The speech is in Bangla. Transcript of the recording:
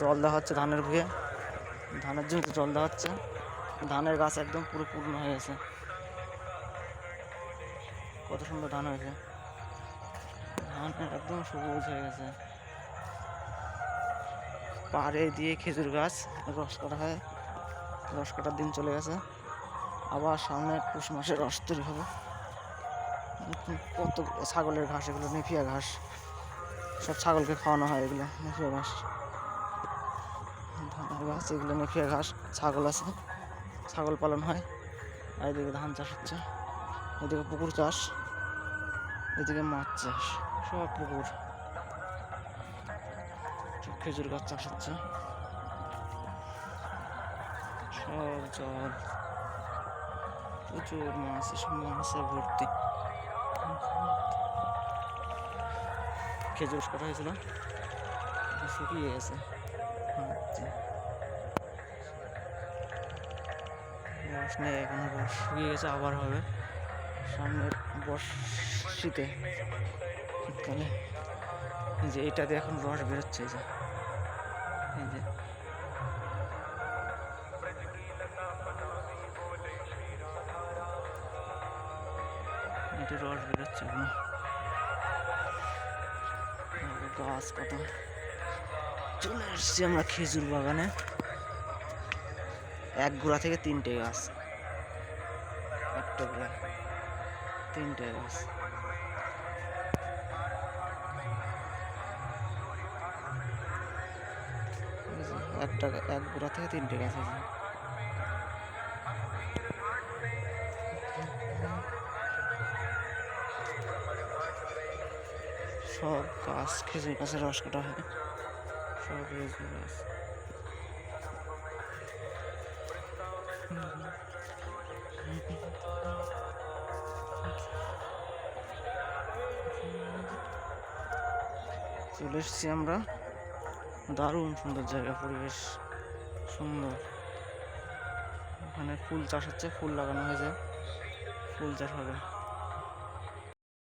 জল দেওয়া হচ্ছে ধানের ভুঁয়ে, ধানের জমিতে জল দেওয়া হচ্ছে। ধানের গাছ একদম পুরো পূর্ণ হয়ে গেছে, কত সুন্দর ধান হয়েছে, ধান একদম সবুজ হয়ে গেছে। পাড়ে দিয়ে খেজুর গাছ, রস কাটা হয়, রস কাটার দিন চলে গেছে, আবার সামনে পৌষ মাসে রস তৈরি হবে। কত ছাগলের ঘাস, এগুলো নেপিয়া ঘাস, সব ছাগলকে খাওয়ানো হয়, এগুলো নেপিয়া ঘাস, ধানের গাছ, এগুলো নেপিয়া ঘাস। ছাগল আছে, ছাগল পালন হয়। আর এদিকে ধান চাষ হচ্ছে, এদিকে পুকুর চাষ, এদিকে মাছ চাষ, সব পুকুর, খেজুর গাছ চাষ হচ্ছে, সব জল, প্রচুর মাছ, এসব মাছে ভর্তি। খেজুর কাটা হয়েছিল, শুকিয়ে গেছে, রস নেই এখানে, রস শুকিয়ে গেছে, আবার হবে সামনের শীতে, শীতকালে। যে এটাতে এখন রস বেরোচ্ছে, এই যে এটা রস বেরোচ্ছে এখন। গাছ কত, চলে এসছি আমরা খেজুর বাগানে। এক গোড়া থেকে 3টে গাছ, একটা গোড়া 3টে গাছ। এক গোড়া থেকে 3টে গাছ আছে। সব গাছ, খেজুর গাছের রস কাটা হয়, সব খেজুর গাছ। চলে এসছি আমরা, দারুণ সুন্দর জায়গা, পরিবেশ সুন্দর। ওখানে ফুল চাষ হচ্ছে, ফুল লাগানো হয়েছে, ফুল চাষ হবে।